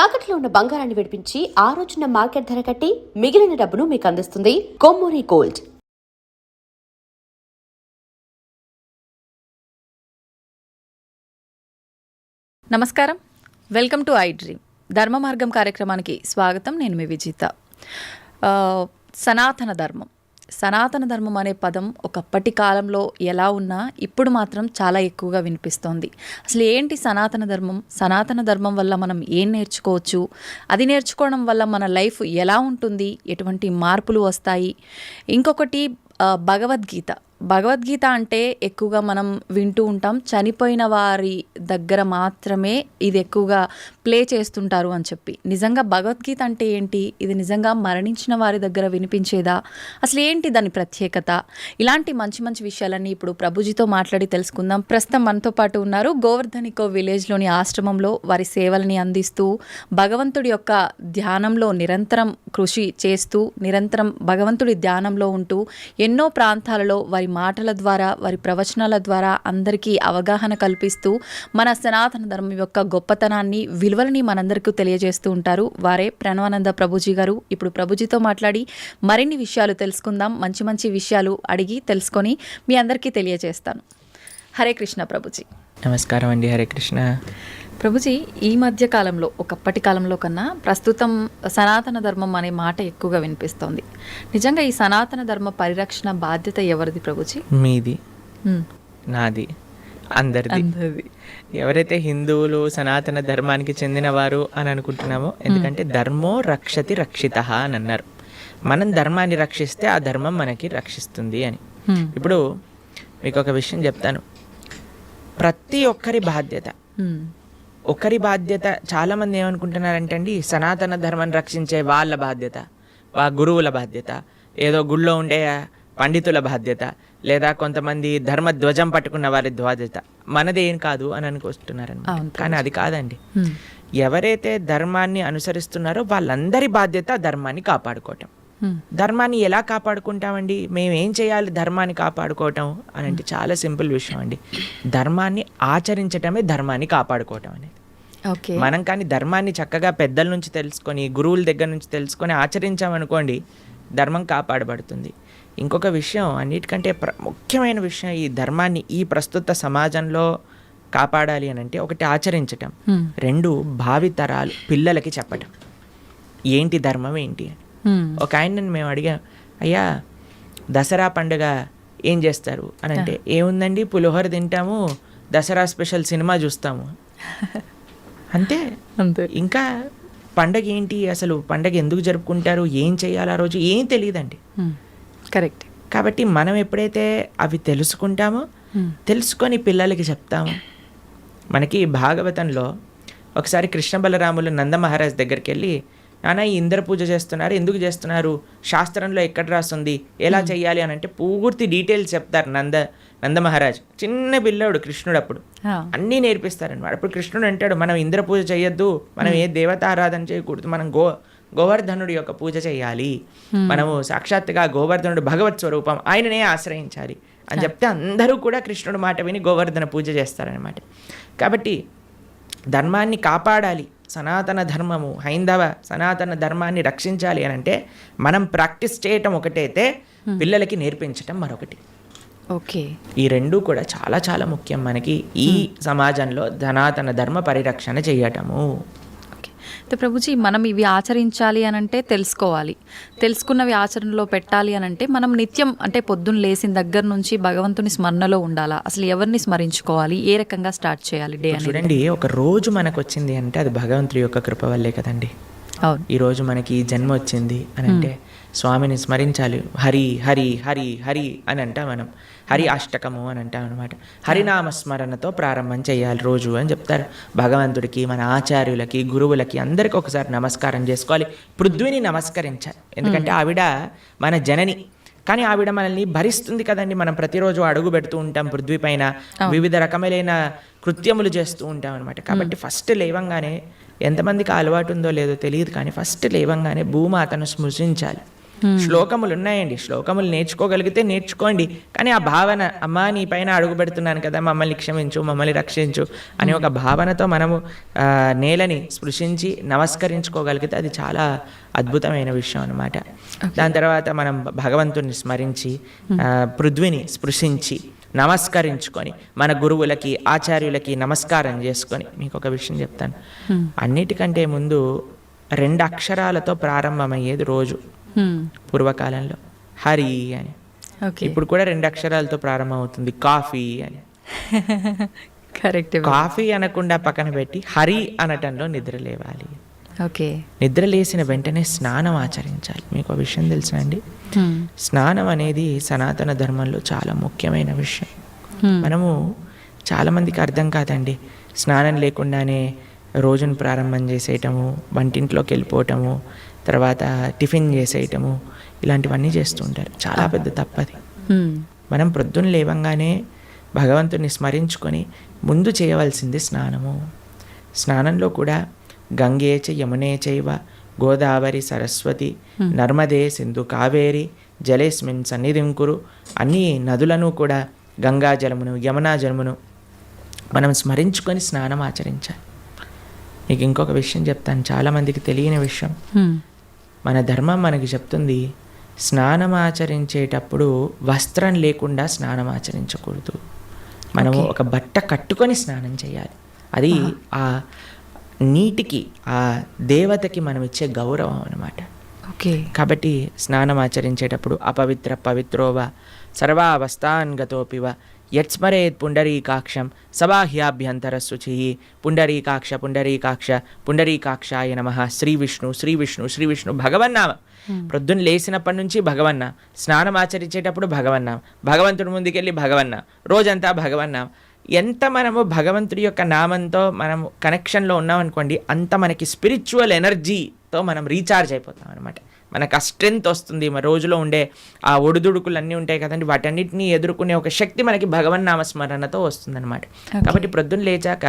తాకట్లో ఉన్న బంగారాన్ని విడిపించి ఆ రోజున మార్కెట్ ధర కట్టి మిగిలిన డబ్బును మీకు అందిస్తుంది కొమ్మూరి గోల్డ్. నమస్కారం, వెల్కమ్ టు ఐ డ్రీమ్ ధర్మ మార్గం కార్యక్రమానికి స్వాగతం. నేను మీ విజిత. సనాతన ధర్మం అనే పదం ఒకప్పటి కాలంలో ఎలా ఉన్నా ఇప్పుడు మాత్రం చాలా ఎక్కువగా వినిపిస్తోంది. అసలు ఏంటి సనాతన ధర్మం? సనాతన ధర్మం వల్ల మనం ఏం నేర్చుకోవచ్చు? అది నేర్చుకోవడం వల్ల మన లైఫ్ ఎలా ఉంటుంది? ఎటువంటి మార్పులు వస్తాయి? ఇంకొకటి భగవద్గీత అంటే ఎక్కువగా మనం వింటూ ఉంటాం, చనిపోయిన వారి దగ్గర మాత్రమే ఇది ఎక్కువగా ప్లే చేస్తుంటారు అని చెప్పి. నిజంగా భగవద్గీత అంటే ఏంటి? ఇది నిజంగా మరణించిన వారి దగ్గర వినిపించేదా? అసలు ఏంటి దాని ప్రత్యేకత? ఇలాంటి మంచి మంచి విషయాలన్నీ ఇప్పుడు ప్రభుజీతో మాట్లాడి తెలుసుకుందాం. ప్రస్తుతం మనతో పాటు ఉన్నారు. గోవర్ధనికో విలేజ్లోని ఆశ్రమంలో వారి సేవలని అందిస్తూ భగవంతుడి యొక్క ధ్యానంలో నిరంతరం కృషి చేస్తూ నిరంతరం భగవంతుడి ధ్యానంలో ఉంటూ ఎన్నో ప్రాంతాలలో వారి మాటల ద్వారా వారి ప్రవచనాల ద్వారా అందరికీ అవగాహన కల్పిస్తూ మన సనాతన ధర్మం యొక్క గొప్పతనాన్ని విలువలని మనందరికీ తెలియజేస్తూ ఉంటారు. వారే ప్రణవానంద ప్రభుజీ గారు. ఇప్పుడు ప్రభుజీతో మాట్లాడి మరిన్ని విషయాలు తెలుసుకుందాం. మంచి మంచి విషయాలు అడిగి తెలుసుకొని మీ అందరికీ తెలియజేస్తాను. హరే కృష్ణ ప్రభుజీ. నమస్కారం అండి. హరే కృష్ణ ప్రభుజీ. ఈ మధ్య కాలంలో ఒకప్పటి కాలంలో కన్నా ప్రస్తుతం సనాతన ధర్మం అనే మాట ఎక్కువగా వినిపిస్తోంది. నిజంగా ఈ సనాతన ధర్మ పరిరక్షణ బాధ్యత ఎవరిది ప్రభుజీ? మీది, నాది, అందరిది. ఎవరైతే హిందువులు సనాతన ధర్మానికి చెందినవారు అని అనుకుంటున్నామో, ఎందుకంటే ధర్మో రక్షతి రక్షిత అని అన్నారు. మనం ధర్మాన్ని రక్షిస్తే ఆ ధర్మం మనకి రక్షిస్తుంది అని. ఇప్పుడు మీకు ఒక విషయం చెప్తాను. ప్రతి ఒక్కరి బాధ్యత చాలామంది ఏమనుకుంటున్నారంటే అండి, సనాతన ధర్మాన్ని రక్షించే వాళ్ళ బాధ్యత, గురువుల బాధ్యత, ఏదో గుళ్ళో ఉండే పండితుల బాధ్యత, లేదా కొంతమంది ధర్మ ధ్వజం పట్టుకున్న వారి బాధ్యత, మనదేం కాదు అని అనుకొస్తున్నారనమాట. కానీ అది కాదండి. ఎవరైతే ధర్మాన్ని అనుసరిస్తున్నారో వాళ్ళందరి బాధ్యత ధర్మాన్ని కాపాడుకోవటం. ధర్మాన్ని ఎలా కాపాడుకుంటామండి? మేము ఏం చేయాలి ధర్మాన్ని కాపాడుకోవటం అని అంటే చాలా సింపుల్ విషయం అండి. ధర్మాన్ని ఆచరించటమే ధర్మాన్ని కాపాడుకోవటం అనేది. మనం కానీ ధర్మాన్ని చక్కగా పెద్దల నుంచి తెలుసుకొని, గురువుల దగ్గర నుంచి తెలుసుకొని ఆచరించామనుకోండి, ధర్మం కాపాడబడుతుంది. ఇంకొక విషయం, అన్నిటికంటే ముఖ్యమైన విషయం, ఈ ధర్మాన్ని ఈ ప్రస్తుత సమాజంలో కాపాడాలి అని అంటే ఒకటి ఆచరించటం, రెండు భావితరాలు పిల్లలకి చెప్పటం ఏంటి ధర్మం ఏంటి అని. ఒక ఆయనని మేము అడిగాం, అయ్యా దసరా పండుగ ఏం చేస్తారు అని అంటే, ఏముందండి పులిహోర తింటాము, దసరా స్పెషల్ సినిమా చూస్తాము అంతే. ఇంకా పండగ ఏంటి, అసలు పండగ ఎందుకు జరుపుకుంటారు, ఏం చేయాలి ఆ రోజు ఏం తెలియదండి. కరెక్ట్. కాబట్టి మనం ఎప్పుడైతే అవి తెలుసుకుంటామో, తెలుసుకొని పిల్లలకి చెప్తాము. మనకి భాగవతంలో ఒకసారి కృష్ణ బలరాములు నంద మహారాజ్ దగ్గరికి వెళ్ళి, నాన్న ఈ ఇంద్ర పూజ చేస్తున్నారు, ఎందుకు చేస్తున్నారు, శాస్త్రంలో ఎక్కడ రాస్తుంది, ఎలా చెయ్యాలి అని అంటే పూర్తి డీటెయిల్స్ చెప్తారు నంద మహారాజ్. చిన్న పిల్లాడు కృష్ణుడు, అప్పుడు అన్నీ నేర్పిస్తారనమాట. అప్పుడు కృష్ణుడు అంటాడు, మనం ఇంద్ర పూజ చేయొద్దు, మనం ఏ దేవత ఆరాధన చేయకూడదు, మనం గోవర్ధనుడి యొక్క పూజ చేయాలి, మనము సాక్షాత్తుగా గోవర్ధనుడు భగవత్ స్వరూపం, ఆయననే ఆశ్రయించాలి అని చెప్తే అందరూ కూడా కృష్ణుడు మాట విని గోవర్ధన పూజ చేస్తారనమాట. కాబట్టి ధర్మాన్ని కాపాడాలి, సనాతన ధర్మము, హైందవ సనాతన ధర్మాన్ని రక్షించాలి అని అంటే మనం ప్రాక్టీస్ చేయటం ఒకటైతే పిల్లలకి నేర్పించటం మరొకటి. ఓకే, ఈ రెండూ కూడా చాలా చాలా ముఖ్యం మనకి ఈ సమాజంలో సనాతన ధర్మ పరిరక్షణ చేయటము. ప్రభుజీ, మనం ఇవి ఆచరించాలి అని అంటే తెలుసుకోవాలి, తెలుసుకున్నవి ఆచరణలో పెట్టాలి అని అంటే మనం నిత్యం అంటే పొద్దున్న లేచిన దగ్గర నుంచి భగవంతుని స్మరణలో ఉండాలా? అసలు ఎవరిని స్మరించుకోవాలి, ఏ రకంగా స్టార్ట్ చేయాలి డే అని? చూడండి, ఒక రోజు మనకు వచ్చింది అంటే అది భగవంతుడి యొక్క కృప వల్లే కదండి. అవును, ఈరోజు మనకి ఈ జన్మ వచ్చింది అని అంటే స్వామిని స్మరించాలి. హరి హరి హరి హరి అని అంటాం మనం, హరి అష్టకము అని అంటాం అనమాట. హరినామస్మరణతో ప్రారంభం చేయాలి రోజు అని చెప్తారు. భగవంతుడికి, మన ఆచార్యులకి, గురువులకి అందరికీ ఒకసారి నమస్కారం చేసుకోవాలి. పృథ్వీని నమస్కరించాలి, ఎందుకంటే ఆవిడ మన జనని. కానీ ఆవిడ మనల్ని భరిస్తుంది కదండి. మనం ప్రతిరోజు అడుగు పెడుతూ ఉంటాం పృథ్వీ పైన, వివిధ రకములైన కృత్యములు చేస్తూ ఉంటాం అనమాట. కాబట్టి ఫస్ట్ లేవంగానే, ఎంతమందికి అలవాటు ఉందో లేదో తెలియదు కానీ ఫస్ట్ లేవంగానే భూమాతను స్మృశించాలి. శ్లోకములు ఉన్నాయండి, శ్లోకములు నేర్చుకోగలిగితే నేర్చుకోండి, కానీ ఆ భావన, అమ్మా నీ పైన అడుగు పెడుతున్నాను కదా, మమ్మల్ని క్షమించు, మమ్మల్ని రక్షించు అనే ఒక భావనతో మనము నేలని స్పృశించి నమస్కరించుకోగలిగితే అది చాలా అద్భుతమైన విషయం అన్నమాట. దాని తర్వాత మనం భగవంతుని స్మరించి పృథ్వీని స్పృశించి నమస్కరించుకొని మన గురువులకి ఆచార్యులకి నమస్కారం చేసుకొని, మీకు ఒక విషయం చెప్తాను, అన్నిటికంటే ముందు 2 అక్షరాలతో ప్రారంభమయ్యేది రోజు పూర్వకాలంలో, హరి అని. ఇప్పుడు కూడా 2 అక్షరాలతో ప్రారంభం అవుతుంది, కాఫీ అని. కరెక్ట్. కాఫీ అనకుండా పక్కన పెట్టి హరి అనటంలో నిద్ర లేవాలి. ఓకే. నిద్ర లేచిన వెంటనే స్నానం ఆచరించాలి. మీకు ఒక విషయం తెలుసండి, స్నానం అనేది సనాతన ధర్మంలో చాలా ముఖ్యమైన విషయం. మనము చాలామందికి అర్థం కాదండి, స్నానం లేకుండానే రోజును ప్రారంభం చేసేయటము, వంటింట్లోకి వెళ్ళిపోవటము, తర్వాత టిఫిన్ చేసేయటము, ఇలాంటివన్నీ చేస్తూ ఉంటారు. చాలా పెద్ద తప్పది. మనం ప్రొద్దున లేవంగానే భగవంతుని స్మరించుకొని ముందు చేయవలసింది స్నానము. స్నానంలో కూడా గంగే చ యమునే చైవ గోదావరి సరస్వతి నర్మదే సింధు కావేరి జలేస్మిన్ సన్నిధిం కురు, అన్ని నదులను కూడా గంగా జలమును యమునా జలమును మనం స్మరించుకొని స్నానం ఆచరించాలి. మీకు ఇంకొక విషయం చెప్తాను, చాలామందికి తెలియని విషయం. మన ధర్మం మనకి చెప్తుంది, స్నానం ఆచరించేటప్పుడు వస్త్రం లేకుండా స్నానం ఆచరించకూడదు. మనము ఒక బట్ట కట్టుకొని స్నానం చేయాలి. అది ఆ నీటికి, ఆ దేవతకి మనం ఇచ్చే గౌరవం అన్నమాట. ఓకే. కాబట్టి స్నానం ఆచరించేటప్పుడు అపవిత్ర పవిత్రోవ సర్వావస్థాన్ గతోపివ యత్స్మరేత్ పుండరీకాక్షం సబాహ్యాభ్యంతర శుచి పుండరీకాక్ష పుండరీకాక్ష పుండరీకాక్షాయ నమః. శ్రీ విష్ణు శ్రీ విష్ణు శ్రీ విష్ణు భగవన్నామ. ప్రొద్దున లేచినప్పటి నుంచి భగవన్న, స్నానం ఆచరించేటప్పుడు భగవన్నాం, భగవంతుడి ముందుకెళ్ళి భగవన్నాం, రోజంతా భగవన్నాం. ఎంత మనము భగవంతుడి యొక్క నామంతో మనము కనెక్షన్లో ఉన్నామనుకోండి, అంత మనకి స్పిరిచువల్ ఎనర్జీతో మనం రీఛార్జ్ అయిపోతాం అనమాట. మనకు ఆ స్ట్రెంగ్త్ వస్తుంది. మన రోజులో ఉండే ఆ ఒడిదుడుకులు అన్నీ ఉంటాయి కదండి, వాటన్నిటిని ఎదుర్కొనే ఒక శక్తి మనకి భగవన్నామస్మరణతో వస్తుందన్నమాట. కాబట్టి ప్రొద్దున లేచాక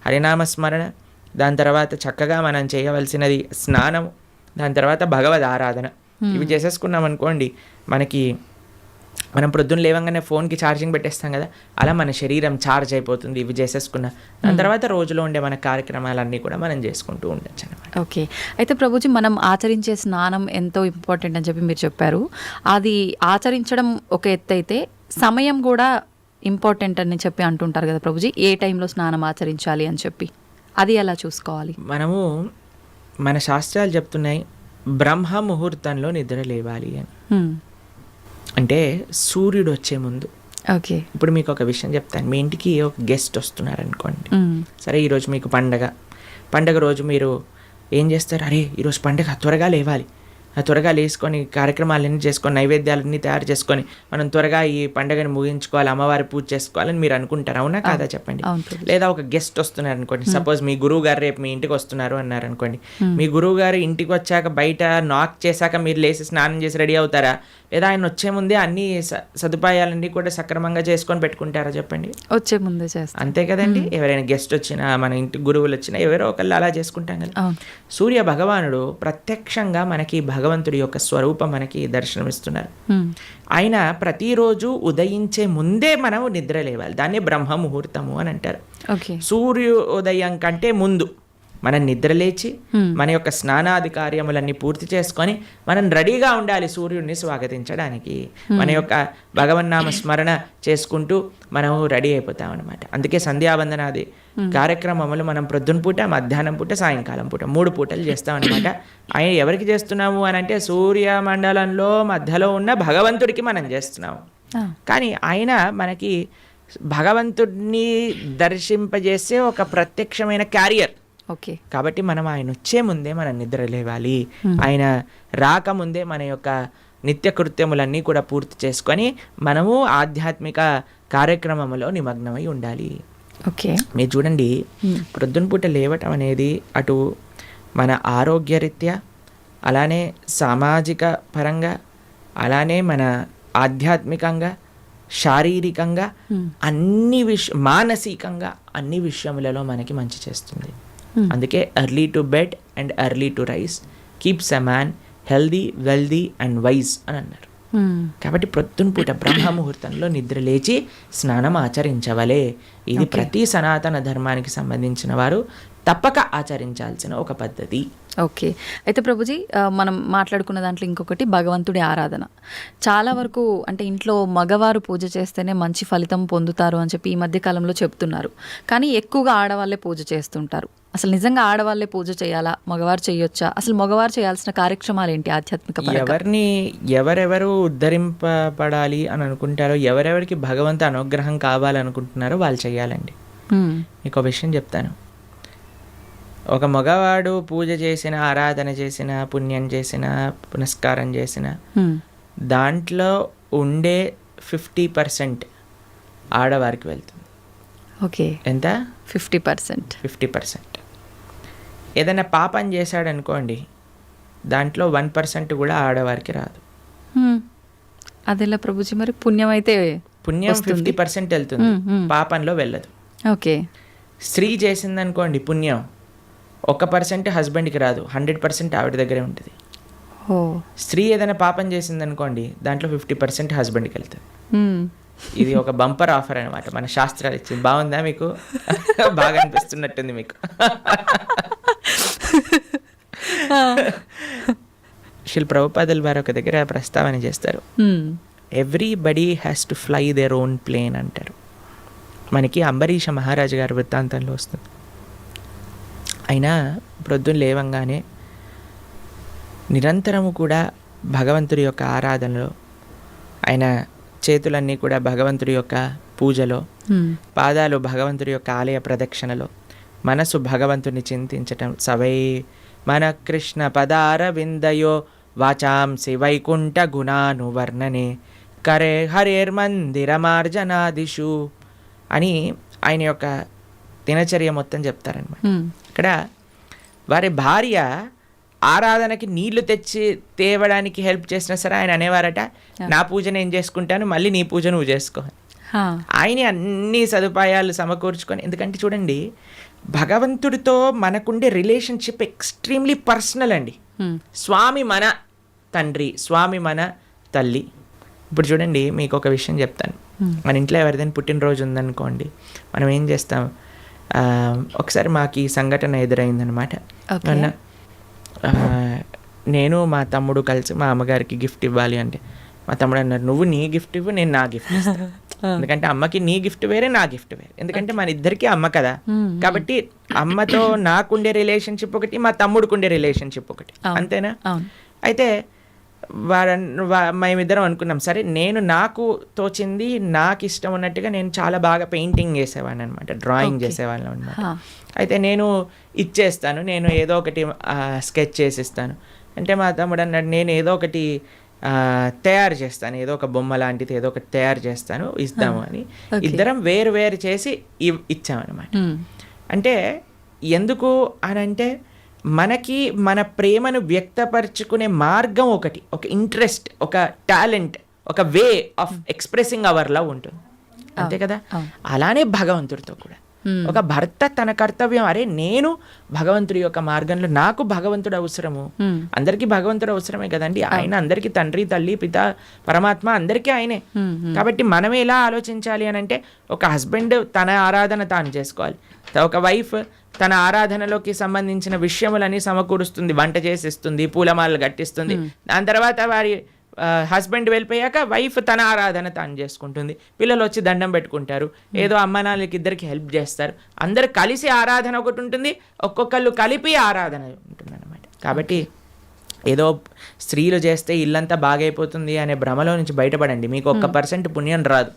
హరినామస్మరణ, దాని తర్వాత చక్కగా మనం చేయవలసినది స్నానము, దాని తర్వాత భగవద్ ఆరాధన. ఇవి చేసేసుకున్నాం అనుకోండి, మనం ప్రొద్దున లేవంగానే ఫోన్కి ఛార్జింగ్ పెట్టేస్తాం కదా, అలా మన శరీరం ఛార్జ్ అయిపోతుంది ఇవి చేసేసుకున్నా. దాని తర్వాత రోజులో ఉండే మన కార్యక్రమాలన్నీ కూడా మనం చేసుకుంటూ ఉండొచ్చు అనమాట. ఓకే. అయితే ప్రభుజీ, మనం ఆచరించే స్నానం ఎంతో ఇంపార్టెంట్ అని చెప్పి మీరు చెప్పారు. అది ఆచరించడం ఒక ఎత్తు అయితే సమయం కూడా ఇంపార్టెంట్ అని చెప్పి అంటుంటారు కదా ప్రభుజీ, ఏ టైంలో స్నానం ఆచరించాలి అని చెప్పి, అది ఎలా చూసుకోవాలి? మనము మన శాస్త్రాలు చెప్తున్నాయి, బ్రహ్మ ముహూర్తంలో నిద్ర లేవాలి అని. అంటే సూర్యుడు వచ్చే ముందు. ఓకే. ఇప్పుడు మీకు ఒక విషయం చెప్తాను, మీ ఇంటికి ఒక గెస్ట్ వస్తున్నారు అనుకోండి, సరే ఈరోజు మీకు పండగ రోజు మీరు ఏం చేస్తారు, అరే ఈరోజు పండగ త్వరగా లేవాలి, త్వరగా లేసుకొని కార్యక్రమాలన్నీ చేసుకొని నైవేద్యాలన్నీ తయారు చేసుకొని మనం త్వరగా ఈ పండుగను ముగించుకోవాలి, అమ్మవారి పూజ చేసుకోవాలని మీరు అనుకుంటారు, అవునా కాదా చెప్పండి. లేదా ఒక గెస్ట్ వస్తున్నారు అనుకోండి, సపోజ్ మీ గురువు గారు రేపు మీ ఇంటికి వస్తున్నారు అన్నారు అనుకోండి, మీ గురువు గారు ఇంటికి వచ్చాక బయట నాక్ చేశాక మీరు లేచి స్నానం చేసి రెడీ అవుతారా, లేదా ఆయన వచ్చే ముందే అన్ని సదుపాయాలన్నీ కూడా సక్రమంగా చేసుకొని పెట్టుకుంటారా చెప్పండి. వచ్చే ముందే చేస్తాం, అంతే కదండి. ఎవరైనా గెస్ట్ వచ్చినా, మన ఇంటి గురువులు వచ్చినా ఎవరో ఒకళ్ళు అలా చేసుకుంటాం కదా. సూర్య భగవానుడు ప్రత్యక్షంగా మనకి భగవంతుడి యొక్క స్వరూపం మనకి దర్శనమిస్తున్నారు. ఆయన ప్రతిరోజు ఉదయించే ముందే మనం నిద్ర లేవాలి, దాన్ని బ్రహ్మ ముహూర్తము అని అంటారు. సూర్యోదయం కంటే ముందు మనం నిద్రలేచి మన యొక్క స్నానాది కార్యములన్నీ పూర్తి చేసుకొని మనం రెడీగా ఉండాలి సూర్యుడిని స్వాగతించడానికి. మన యొక్క భగవన్నామ స్మరణ చేసుకుంటూ మనం రెడీ అయిపోతాం అనమాట. అందుకే సంధ్యావందనాది కార్యక్రమములు మనం ప్రొద్దున పూట, మధ్యాహ్నం పూట, సాయంకాలం పూట 3 పూటలు చేస్తాం అనమాట. ఆయన ఎవరికి చేస్తున్నాము అని అంటే సూర్యమండలంలో మధ్యలో ఉన్న భగవంతుడికి మనం చేస్తున్నాము. కానీ ఆయన మనకి భగవంతుడిని దర్శింపజేసే ఒక ప్రత్యక్షమైన క్యారియర్. ఓకే. కాబట్టి మనం ఆయన వచ్చే ముందే మనం నిద్ర లేవాలి, ఆయన రాకముందే మన యొక్క నిత్య కృత్యములన్నీ కూడా పూర్తి చేసుకొని మనము ఆధ్యాత్మిక కార్యక్రమంలో నిమగ్నమై ఉండాలి. ఓకే. మీరు చూడండి, ప్రొద్దున పూట లేవటం అనేది అటు మన ఆరోగ్యరీత్యా, అలానే సామాజిక పరంగా, అలానే మన ఆధ్యాత్మికంగా, శారీరకంగా, అన్ని మానసికంగా అన్ని విషయములలో మనకి మంచి చేస్తుంది. అందుకే early to bed and early to rice keeps a man healthy, wealthy and wise అని అన్నారు. కాబట్టి ప్రొద్దున పూట బ్రహ్మముహూర్తంలో నిద్ర లేచి స్నానం ఆచరించవలే. ఇది ప్రతి సనాతన ధర్మానికి సంబంధించిన వారు తప్పక ఆచరించాల్సిన ఒక పద్ధతి. ఓకే. అయితే ప్రభుజీ, మనం మాట్లాడుకున్న దాంట్లో ఇంకొకటి భగవంతుడి ఆరాధన. చాలా వరకు అంటే ఇంట్లో మగవారు పూజ చేస్తేనే మంచి ఫలితం పొందుతారు అని చెప్పి ఈ మధ్య కాలంలో చెప్తున్నారు. కానీ ఎక్కువగా ఆడవాళ్ళే పూజ చేస్తుంటారు. అసలు నిజంగా ఆడవాళ్ళే పూజ చేయాలా, మగవారు చేయొచ్చా? అసలు మగవారు చేయాల్సిన కార్యక్రమాలు ఏంటి ఆధ్యాత్మిక పరంగా? ఎవరిని ఎవరెవరు ఉద్ధరింపబడాలి అని అనుకుంటారో, ఎవరెవరికి భగవంతు అనుగ్రహం కావాలనుకుంటున్నారో వాళ్ళు చేయాలండి. మీకు విషయం చెప్తాను. ఒక మగవాడు పూజ చేసిన, ఆరాధన చేసిన, పుణ్యం చేసిన, పునస్కారం చేసిన దాంట్లో ఉండే 50% ఆడవారికి వెళ్తుంది. ఓకే. ఎంత? 50%. 50%. ఏదైనా పాపం చేశాడు అనుకోండి, దాంట్లో 1% కూడా ఆడవారికి రాదు. అదెలా ప్రభుజీ? మరి పుణ్యం అయితే పుణ్యం 50% వెళ్తుంది, పాపంలో వెళ్ళదు. ఓకే. స్త్రీ చేసిందనుకోండి పుణ్యం, 1% హస్బెండ్కి రాదు, 100% ఆవిడ దగ్గరే ఉంటుంది. స్త్రీ ఏదైనా పాపం చేసిందనుకోండి, దాంట్లో 50% హస్బెండ్కి వెళ్తుంది. ఇది ఒక బంపర్ ఆఫర్ అనమాట, మన శాస్త్రాలు ఇచ్చింది. బాగుందా మీకు? బాగా అనిపిస్తున్నట్టుంది మీకు. శిల్ ప్రభుపాదుల వారు ఒక దగ్గర ప్రస్తావన చేస్తారు, everybody has to fly their own plane అంటారు. మనకి అంబరీష మహారాజు గారి వృత్తాంతంలో వస్తుంది. అయినా ప్రొద్దున లేవంగానే నిరంతరము కూడా భగవంతుడి యొక్క ఆరాధనలో, ఆయన చేతులన్నీ కూడా భగవంతుడి యొక్క పూజలో, పాదాలు భగవంతుడి యొక్క ఆలయ ప్రదక్షిణలో, మనసు భగవంతుని చింతించటం. సవై మన కృష్ణ పదార విందయో వాచాంసి వైకుంఠ గుణానువర్ణనే కరే హరేర్మందిరమార్జనాదిషు అని ఆయన యొక్క దినచర్య మొత్తం చెప్తారనమాట. ఇక్కడ వారి భార్య ఆరాధనకి నీళ్లు తెచ్చి తేవడానికి హెల్ప్ చేసినా సరే ఆయన అనేవారట, నా పూజ నేను చేసుకుంటాను, మళ్ళీ నీ పూజ నువ్వు చేసుకో. ఆయన అన్ని సదుపాయాలు సమకూర్చుకొని, ఎందుకంటే చూడండి, భగవంతుడితో మనకుండే రిలేషన్షిప్ ఎక్స్ట్రీమ్లీ పర్సనల్ అండి. స్వామి మన తండ్రి, స్వామి మన తల్లి. ఇప్పుడు చూడండి, మీకు ఒక విషయం చెప్తాను. మన ఇంట్లో ఎవరిదైనా పుట్టినరోజు ఉందనుకోండి, మనం ఏం చేస్తాం? ఒకసారి మాకు ఈ సంఘటన ఎదురైందనమాట. నేను మా తమ్ముడు కలిసి మా అమ్మగారికి గిఫ్ట్ ఇవ్వాలి అంటే, మా తమ్ముడు అన్నారు, నువ్వు నీ గిఫ్ట్ ఇవ్వు, నేను నా గిఫ్ట్ ఇస్తాను. ఎందుకంటే అమ్మకి నీ గిఫ్ట్ వేరే, నా గిఫ్ట్ వేరే. ఎందుకంటే మన ఇద్దరికి అమ్మ కదా. కాబట్టి అమ్మతో నాకుండే రిలేషన్షిప్ ఒకటి, మా తమ్ముడికి ఉండే రిలేషన్షిప్ ఒకటి, అంతేనా? అయితే మేమిద్దరం అనుకున్నాం, సరే నేను నాకు తోచింది, నాకు ఇష్టం ఉన్నట్టుగా నేను చాలా బాగా పెయింటింగ్ చేసేవాడిని అనమాట, డ్రాయింగ్ చేసేవాళ్ళం అనమాట. అయితే నేను ఇచ్చేస్తాను, నేను ఏదో ఒకటి స్కెచ్ చేసిస్తాను అంటే, మా తమ్ముడు అన్నాడు, నేను ఏదో ఒకటి తయారు చేస్తాను, ఏదో ఒక బొమ్మ లాంటిది ఏదో ఒకటి తయారు చేస్తాను, ఇస్తాము అని ఇద్దరం వేరు వేరు చేసి ఇచ్చామన్నమాట. అంటే ఎందుకు అని అంటే, మనకి మన ప్రేమను వ్యక్తపరచుకునే మార్గం ఒకటి, ఒక ఇంట్రెస్ట్, ఒక టాలెంట్, ఒక way of expressing hour love ఉంటుంది, అంతే కదా. అలానే భగవంతుడితో కూడా ఒక భర్త తన కర్తవ్యం, అరే నేను భగవంతుడి యొక్క మార్గంలో, నాకు భగవంతుడు అవసరము, అందరికీ భగవంతుడు అవసరమే కదండి. ఆయన అందరికీ తండ్రి, తల్లి, పిత, పరమాత్మ అందరికీ ఆయనే. కాబట్టి మనం ఎలా ఆలోచించాలి అని అంటే, ఒక హస్బెండ్ తన ఆరాధన తాను చేసుకోవాలి, ఒక వైఫ్ తన ఆరాధనలోకి సంబంధించిన విషయములని సమకూరుస్తుంది, వంట చేసిస్తుంది, పూలమాలలు కట్టిస్తుంది. దాని తర్వాత వారి హస్బెండ్ వెళ్ళిపోయాక వైఫ్ తన ఆరాధన తాను చేసుకుంటుంది, పిల్లలు వచ్చి దండం పెట్టుకుంటారు, ఏదో అమ్మ నాన్నలకి ఇద్దరికి హెల్ప్ చేస్తారు, అందరు కలిసి ఆరాధన ఒకటి ఉంటుంది, ఒక్కొక్కళ్ళు కలిపి ఆరాధన ఉంటుంది అన్నమాట. కాబట్టి ఏదో స్త్రీలు చేస్తే ఇల్లంతా బాగైపోతుంది అనే భ్రమలో నుంచి బయటపడండి, మీకు 1% పుణ్యం రాదు.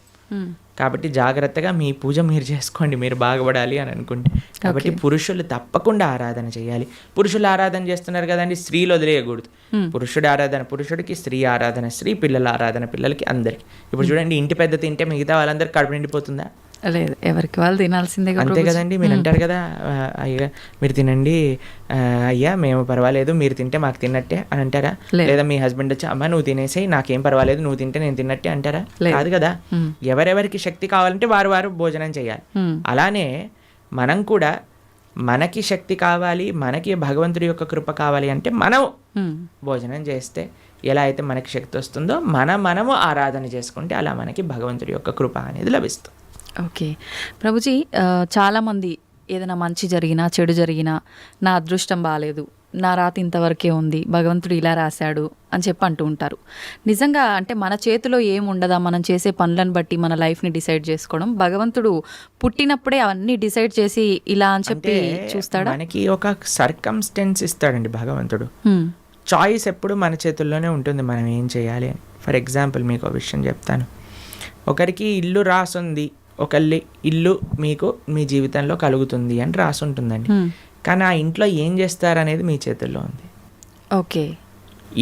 కాబట్టి జాగ్రత్తగా మీ పూజ మీరు చేసుకోండి, మీరు బాగుపడాలి అని అనుకుంటే. కాబట్టి పురుషులు తప్పకుండా ఆరాధన చేయాలి. పురుషులు ఆరాధన చేస్తున్నారు కదండి, స్త్రీలు వదిలేయకూడదు. పురుషుడి ఆరాధన పురుషుడికి, స్త్రీ ఆరాధన స్త్రీ, పిల్లల ఆరాధన పిల్లలకి, అందరికి. ఇప్పుడు చూడండి, ఇంటి పెద్ద తింటే మిగతా వాళ్ళందరికీ కడుపు నిండిపోతుందా? లేదు, ఎవరికి వాళ్ళు తినాల్సిందే, అంతే కదండి. మీరు అంటారు కదా, అయ్యా మీరు తినండి, అయ్యా మేము పర్వాలేదు, మీరు తింటే మాకు తిన్నట్టే అని అంటారా? లేదా మీ హస్బెండ్ వచ్చి, అమ్మ నువ్వు తినేసేయి, నాకేం పర్వాలేదు, నువ్వు తింటే నేను తిన్నట్టే అంటారా? కాదు కదా. ఎవరెవరికి శక్తి కావాలంటే వారు వారు భోజనం చేయాలి. అలానే మనం కూడా మనకి శక్తి కావాలి, మనకి భగవంతుడి యొక్క కృప కావాలి అంటే మనం భోజనం చేస్తే ఎలా అయితే మనకి శక్తి వస్తుందో మనము ఆరాధన చేసుకుంటే అలా మనకి భగవంతుడి యొక్క కృప అనేది లభిస్తుంది. ఓకే ప్రభుజీ, చాలామంది ఏదైనా మంచి జరిగినా చెడు జరిగినా నా అదృష్టం బాగాలేదు, నా రాత ఇంతవరకే ఉంది, భగవంతుడు ఇలా రాశాడు అని చెప్పి అంటూ ఉంటారు. నిజంగా అంటే మన చేతిలో ఏముండదా మనం చేసే పనులను బట్టి మన లైఫ్ని డిసైడ్ చేసుకోవడం? భగవంతుడు పుట్టినప్పుడే అవన్నీ డిసైడ్ చేసి ఇలా అని చెప్పి చూస్తాడా? మనకి ఒక సర్కమ్స్టెన్స్ ఇస్తాడండి భగవంతుడు. చాయిస్ ఎప్పుడు మన చేతుల్లోనే ఉంటుంది, మనం ఏం చేయాలి అని. ఫర్ ఎగ్జాంపుల్ మీకు ఒక విషయం చెప్తాను. ఒకరికి ఇల్లు రాసుంది, ఒకళ్ళి ఇల్లు మీకు మీ జీవితంలో కలుగుతుంది అని రాసుంటుందండి. కానీ ఆ ఇంట్లో ఏం చేస్తారనేది మీ చేతుల్లో ఉంది. ఓకే,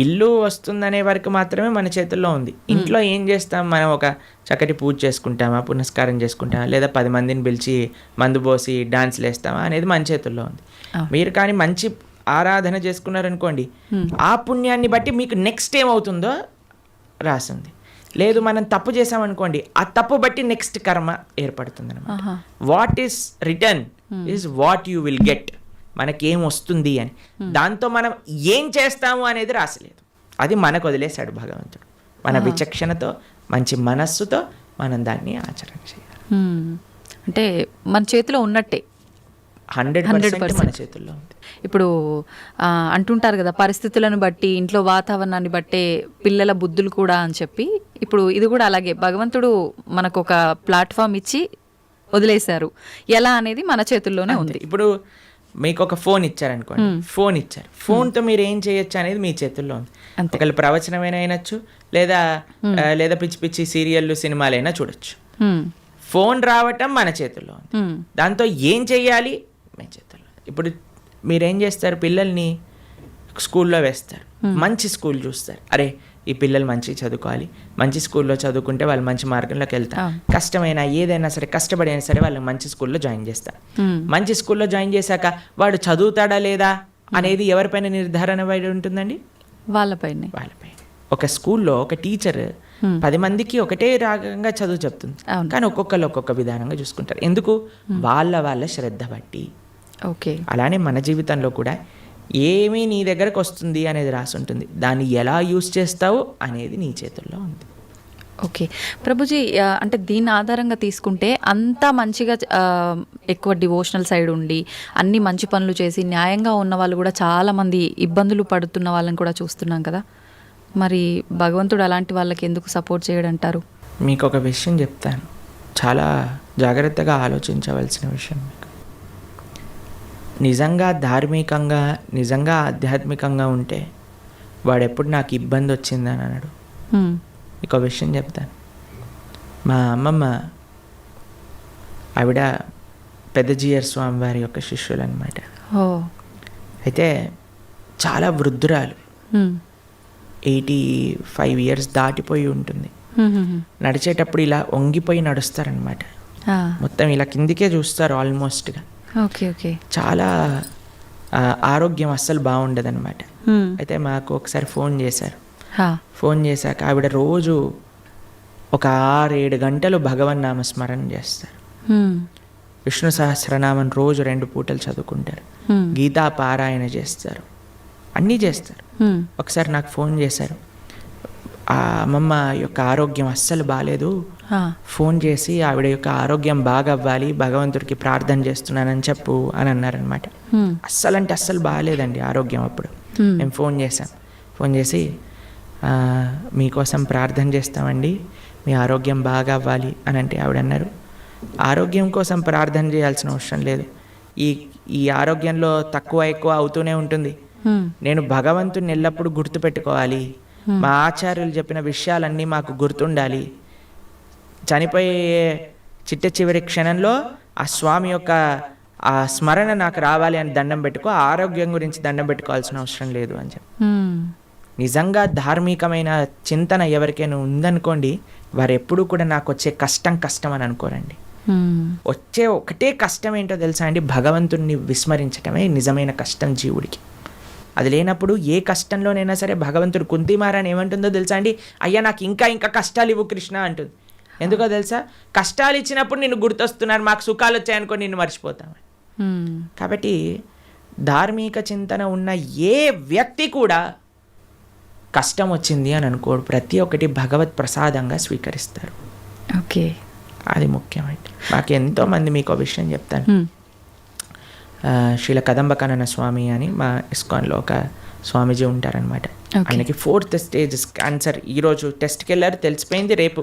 ఇల్లు వస్తుందనే వరకు మాత్రమే మన చేతుల్లో ఉంది. ఇంట్లో ఏం చేస్తాం, మనం ఒక చక్కటి పూజ చేసుకుంటామా, పునస్కారం చేసుకుంటామా, లేదా 10 మందిని పిలిచి మందు పోసి డాన్స్లు వేస్తామా అనేది మన చేతుల్లో ఉంది. మీరు కానీ మంచి ఆరాధన చేసుకున్నారనుకోండి, ఆ పుణ్యాన్ని బట్టి మీకు నెక్స్ట్ ఏమవుతుందో రాసింది. లేదు మనం తప్పు చేసామనుకోండి, ఆ తప్పు బట్టి నెక్స్ట్ కర్మ ఏర్పడుతుంది అనమాట. What is return is what you will get. మనకేం వస్తుంది అని, దాంతో మనం ఏం చేస్తాము అనేది రాసలేదు. అది మనకు వదిలేశాడు భగవంతుడు. మన విచక్షణతో మంచి మనస్సుతో మనం దాన్ని ఆచరణ చేయాలి. అంటే మన చేతిలో ఉన్నట్టే 100% మన చేతుల్లో ఉంది. ఇప్పుడు అంటుంటారు కదా, పరిస్థితులను బట్టి ఇంట్లో వాతావరణాన్ని బట్టే పిల్లల బుద్ధులు కూడా అని చెప్పి. ఇప్పుడు ఇది కూడా అలాగే భగవంతుడు మనకు ఒక ప్లాట్ఫామ్ ఇచ్చి వదిలేశారు. ఎలా అనేది మన చేతుల్లోనే ఉంది. ఇప్పుడు మీకు ఒక ఫోన్ ఇచ్చారనుకోండి, ఫోన్ ఇచ్చారు, ఫోన్తో మీరు ఏం చేయొచ్చు అనేది మీ చేతుల్లో ఉంది. ఒకళ్ళు ప్రవచనమైనా అయినచ్చు, లేదా పిచ్చి పిచ్చి సీరియళ్ళు సినిమాలైనా చూడొచ్చు. ఫోన్ రావటం మన చేతుల్లో ఉంది. దాంతో ఏం చెయ్యాలి మీ చేతుల్లో. ఇప్పుడు మీరేం చేస్తారు, పిల్లల్ని స్కూల్లో వేస్తారు, మంచి స్కూల్ చూస్తారు. అరే ఈ పిల్లలు మంచి చదువుకోవాలి, మంచి స్కూల్లో చదువుకుంటే వాళ్ళు మంచి మార్గంలోకి వెళ్తారు. కష్టమైనా ఏదైనా సరే కష్టపడైనా సరే వాళ్ళని మంచి స్కూల్లో జాయిన్ చేస్తారు. మంచి స్కూల్లో జాయిన్ చేశాక వాడు చదువుతాడా లేదా అనేది ఎవరిపైన నిర్ధారణ పడి ఉంటుందండి? వాళ్ళపైన. ఒక స్కూల్లో ఒక టీచర్ 10 మందికి ఒకటే రకంగా చదువు చెప్తుంది, కానీ ఒక్కొక్కరు ఒక్కొక్క విధానంగా చూసుకుంటారు. ఎందుకు? వాళ్ళ శ్రద్ధ బట్టి. ఓకే, అలానే మన జీవితంలో కూడా ఏమీ నీ దగ్గరకు వస్తుంది అనేది రాసి ఉంటుంది, దాన్ని ఎలా యూజ్ చేస్తావు అనేది నీ చేతుల్లో ఉంది. ఓకే ప్రభుజీ, అంటే దీని ఆధారంగా తీసుకుంటే అంతా మంచిగా ఎక్కువ డివోషనల్ సైడ్ ఉండి అన్ని మంచి పనులు చేసి న్యాయంగా ఉన్న వాళ్ళు కూడా చాలామంది ఇబ్బందులు పడుతున్న వాళ్ళని కూడా చూస్తున్నాం కదా. మరి భగవంతుడు అలాంటి వాళ్ళకి ఎందుకు సపోర్ట్ చేయడంటారు? మీకు ఒక విషయం చెప్తాను, చాలా జాగ్రత్తగా ఆలోచించవలసిన విషయం. నిజంగా ధార్మికంగా, నిజంగా ఆధ్యాత్మికంగా ఉంటే వాడెప్పుడు నాకు ఇబ్బంది వచ్చిందని అన్నాడు. మీకు ఒక విషయం చెప్తాను. మా అమ్మమ్మ ఆవిడ పెద్దజీయర్ స్వామి వారి యొక్క శిష్యులు అనమాట. అయితే చాలా వృద్ధురాలు, 85 years దాటిపోయి ఉంటుంది. నడిచేటప్పుడు ఇలా వంగిపోయి నడుస్తారనమాట, మొత్తం ఇలా కిందికే చూస్తారు ఆల్మోస్ట్గా. చాలా ఆరోగ్యం అస్సలు బాగుండదన్నమాట. అయితే మాకు ఒకసారి ఫోన్ చేశారు. ఫోన్ చేశాక ఆవిడ రోజు ఒక 6-7 గంటలు భగవన్ నామ స్మరణ చేస్తారు. విష్ణు సహస్రనామం రోజు 2 పూటలు చదువుకుంటారు. గీతా పారాయణ చేస్తారు, అన్నీ చేస్తారు. ఒకసారి నాకు ఫోన్ చేశారు, ఆ అమ్మమ్మ యొక్క ఆరోగ్యం అస్సలు బాగాలేదు, ఫోన్ చేసి ఆవిడ యొక్క ఆరోగ్యం బాగా అవ్వాలి, భగవంతుడికి ప్రార్థన చేస్తున్నానని చెప్పు అని అన్నారనమాట. అస్సలు అంటే అస్సలు బాగాలేదండి ఆరోగ్యం. అప్పుడు మేము ఫోన్ చేశాం. ఫోన్ చేసి మీకోసం ప్రార్థన చేస్తామండి, మీ ఆరోగ్యం బాగా అవ్వాలి అని అంటే ఆవిడ అన్నారు, ఆరోగ్యం కోసం ప్రార్థన చేయాల్సిన అవసరం లేదు, ఈ ఆరోగ్యంలో తక్కువ ఎక్కువ అవుతూనే ఉంటుంది. నేను భగవంతుని ఎల్లప్పుడూ గుర్తుపెట్టుకోవాలి, మా ఆచార్యులు చెప్పిన విషయాలన్నీ మాకు గుర్తుండాలి. చనిపోయే చిట్ట చివరి క్షణంలో ఆ స్వామి యొక్క ఆ స్మరణ నాకు రావాలి అని దండం పెట్టుకో, ఆరోగ్యం గురించి దండం పెట్టుకోవాల్సిన అవసరం లేదు అని చెప్పి. నిజంగా ధార్మికమైన చింతన ఎవరికైనా ఉందనుకోండి, వారు ఎప్పుడూ కూడా నాకు వచ్చే కష్టం అని అనుకోరండి. వచ్చే ఒకటే కష్టం ఏంటో తెలుసా అండి? భగవంతుణ్ణి విస్మరించటమే నిజమైన కష్టం జీవుడికి. అది లేనప్పుడు ఏ కష్టంలోనైనా సరే భగవంతుడు కుంతిమారని ఏమంటుందో తెలుసా అండి? అయ్యా నాకు ఇంకా కష్టాలు ఇవ్వు కృష్ణ అంటుంది. ఎందుకో తెలుసా? కష్టాలు ఇచ్చినప్పుడు నిన్ను గుర్తొస్తున్నారు, మాకు సుఖాలు వచ్చాయనుకో నిన్ను మర్చిపోతామని. కాబట్టి ధార్మిక చింతన ఉన్న ఏ వ్యక్తి కూడా కష్టం వచ్చింది అని అనుకోడు, ప్రతి ఒక్కటి భగవత్ ప్రసాదంగా స్వీకరిస్తారు. ఓకే, అది ముఖ్యమండి. నాకు ఎంతోమంది మీకు విషయం చెప్తాను. శ్రీల కదంబకానన స్వామి అని మా ఇస్కాన్లో ఒక స్వామీజీ ఉంటారనమాట. ఆయనకి 4th స్టేజ్ క్యాన్సర్. ఈరోజు టెస్ట్కి వెళ్ళారు, తెలిసిపోయింది, రేపు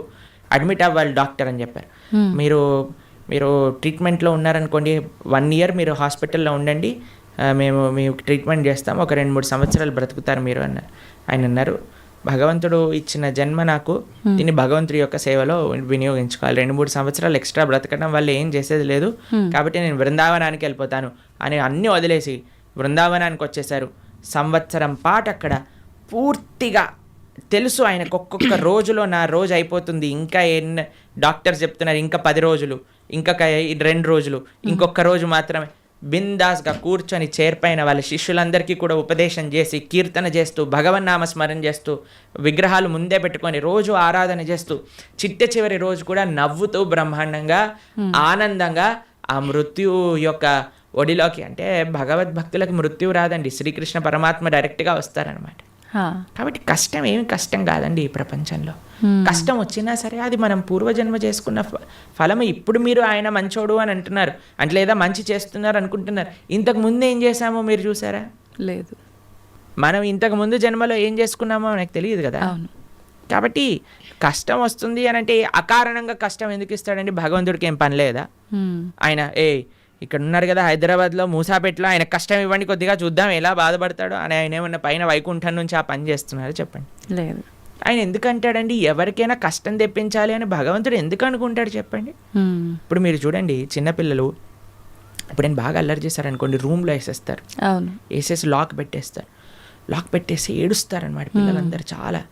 అడ్మిట్ అవ్వాలి డాక్టర్ అని చెప్పారు. మీరు ట్రీట్మెంట్లో ఉన్నారనుకోండి, 1 year మీరు హాస్పిటల్లో ఉండండి, మేము మీకు ట్రీట్మెంట్ చేస్తాం, ఒక 2-3 సంవత్సరాలు బ్రతుకుతారు మీరు అన్నారు. ఆయన అన్నారు, భగవంతుడు ఇచ్చిన జన్మ నాకు, దీన్ని భగవంతుడి యొక్క సేవలో వినియోగించుకోవాలి. 2-3 సంవత్సరాలు ఎక్స్ట్రా బ్రతకడం వల్ల ఏం చేసేది లేదు, కాబట్టి నేను బృందావనానికి వెళ్ళిపోతాను అని అన్నీ వదిలేసి బృందావనానికి వచ్చేసారు. సంవత్సరం పాటు అక్కడ పూర్తిగా తెలుసు ఆయనకు, ఒక్కొక్క రోజులో నా రోజు అయిపోతుంది, ఇంకా డాక్టర్స్ చెప్తున్నారు ఇంకా 10 రోజులు, ఇంకా 2 రోజులు, ఇంకొక రోజు మాత్రమే. బిందాస్గా కూర్చొని చేర్పైన వాళ్ళ శిష్యులందరికీ కూడా ఉపదేశం చేసి, కీర్తన చేస్తూ, భగవన్నామస్మరణ చేస్తూ, విగ్రహాలు ముందే పెట్టుకొని రోజు ఆరాధన చేస్తూ, చిట్ట చివరి రోజు కూడా నవ్వుతూ బ్రహ్మాండంగా ఆనందంగా ఆ మృత్యు యొక్క ఒడిలోకి, అంటే భగవద్భక్తులకు మృత్యు రాదండి, శ్రీకృష్ణ పరమాత్మ డైరెక్ట్గా వస్తారనమాట. కాబట్టి కష్టం ఏమి కష్టం కాదండి ఈ ప్రపంచంలో. కష్టం వచ్చినా సరే అది మనం పూర్వజన్మ చేసుకున్న ఫలము. ఇప్పుడు మీరు ఆయన మంచోడు అని అంటున్నారు అంటే, లేదా మంచి చేస్తున్నారు అనుకుంటున్నారు, ఇంతకు ముందు ఏం చేశామో మీరు చూసారా? లేదు. మనం ఇంతకు ముందు జన్మలో ఏం చేసుకున్నామో నాకు తెలియదు కదా. కాబట్టి కష్టం వస్తుంది అని అంటే అకారణంగా కష్టం ఎందుకు ఇస్తాడండి? భగవంతుడికి ఏం పని లేదా? ఆయన ఇక్కడ ఉన్నారు కదా హైదరాబాద్లో మూసాపేటలో, ఆయన కష్టం ఇవ్వండి కొద్దిగా చూద్దాం ఎలా బాధపడతాడో అని ఆయన ఏమన్నా పైన వైకుంఠం నుంచి ఆ పని చేస్తున్నారు చెప్పండి? లేదు. ఆయన ఎందుకు అంటాడండి ఎవరికైనా కష్టం తెప్పించాలి అని భగవంతుడు ఎందుకు అనుకుంటాడు చెప్పండి? ఇప్పుడు మీరు చూడండి, చిన్నపిల్లలు ఇప్పుడు నేను బాగా అల్లరి చేశారనుకోండి, రూమ్లో వేసేస్తారు, వేసేసి లాక్ పెట్టేసి ఏడుస్తారనమాట పిల్లలందరూ చాలా.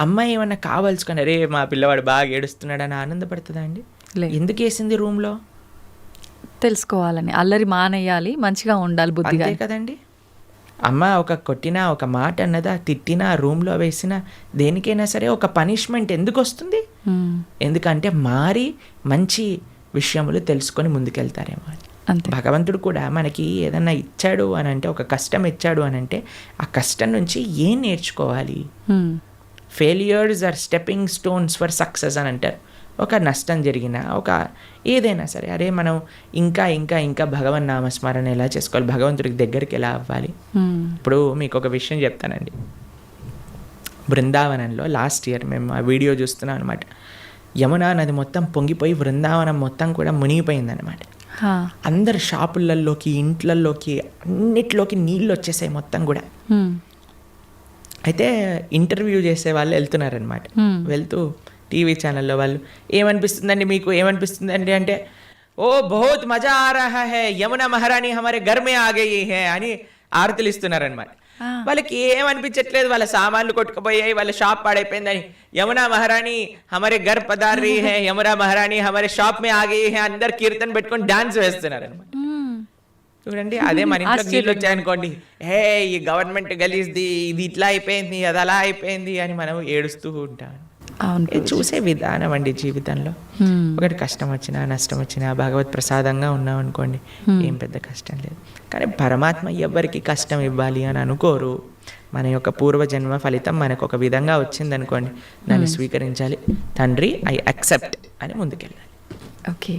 అమ్మాయి ఏమన్నా కావాల్సుకొని, రే మా పిల్లవాడు బాగా ఏడుస్తున్నాడు అని ఆనందపడుతుందా అండి? ఎందుకు వేసింది రూమ్లో? తెలుసుకోవాలని, అల్లరి మానేయాలి, మంచిగా ఉండాలి బుద్ధిగా, అంతే కదండి. అమ్మ ఒక కొట్టినా, ఒక మాట అన్నదా, తిట్టినా, రూమ్లో వేసినా, దేనికైనా సరే ఒక పనిష్మెంట్ ఎందుకు వస్తుంది? ఎందుకంటే మారి మంచి విషయములు తెలుసుకొని ముందుకెళ్తారేమో అని. భగవంతుడు కూడా మనకి ఏదన్నా ఇచ్చాడు అని అంటే, ఒక కష్టం ఇచ్చాడు అని అంటే, ఆ కష్టం నుంచి ఏం నేర్చుకోవాలి? Failures are stepping stones for success అని అంటారు. ఒక నష్టం జరిగినా, ఒక ఏదైనా సరే, అరే మనం ఇంకా ఇంకా ఇంకా భగవన్ నామస్మరణ ఎలా చేసుకోవాలి, భగవంతుడికి దగ్గరికి ఎలా అవ్వాలి. ఇప్పుడు మీకు ఒక విషయం చెప్తానండి. బృందావనంలో లాస్ట్ ఇయర్ మేము ఆ వీడియో చూస్తున్నాం అనమాట. యమునా నది మొత్తం పొంగిపోయి బృందావనం మొత్తం కూడా మునిగిపోయిందనమాట. అందరు షాపులలోకి, ఇంట్లలోకి, అన్నిట్లోకి నీళ్ళు వచ్చేసాయి మొత్తం కూడా. అయితే ఇంటర్వ్యూ చేసే వాళ్ళు వెళ్తున్నారనమాట. వెళ్తూ టీవీ ఛానల్లో వాళ్ళు, ఏమనిపిస్తుందండి మీకు, ఏమనిపిస్తుందండి అంటే, ఓ బహుత్ మజా ఆ రహా హై, యమునా మహారాణి హమారే ఘర్ మే ఆ గయి హై అని ఆరతులు ఇస్తున్నారనమాట. వాళ్ళకి ఏమనిపించట్లేదు, వాళ్ళ సామాన్లు కొట్టుకుపోయాయి, వాళ్ళ షాప్ పాడైపోయిందని, యమునా మహారాణి హమారే ఘర్ పధార్ రహీ హై, యమునా మహారాణి హమారే షాప్ మే ఆ గయి హై, అందరు కీర్తన పెట్టుకొని డాన్స్ వేస్తున్నారు అనమాట. చూడండి, అదే మన ఇంట్లో నీళ్ళు వచ్చాయనుకోండి, హే ఈ గవర్నమెంట్ గలీజ్ది, ఇది ఇట్లా అయిపోయింది, అది అలా అయిపోయింది అని మనం ఏడుస్తూ ఉంటాం. చూసే విధానం అండి జీవితంలో. ఒకటి కష్టం వచ్చినా, నష్టం వచ్చినా భగవత్ ప్రసాదంగా ఉన్నాం అనుకోండి, ఏం పెద్ద కష్టం లేదు. కానీ పరమాత్మ ఎవరికి కష్టం ఇవ్వాలి అని అనుకోరు. మన యొక్క పూర్వజన్మ ఫలితం మనకు ఒక విధంగా వచ్చిందనుకోండి, దాన్ని స్వీకరించాలి. తండ్రి ఐ యాక్సెప్ట్ అని ముందుకెళ్ళాలి. ఓకే.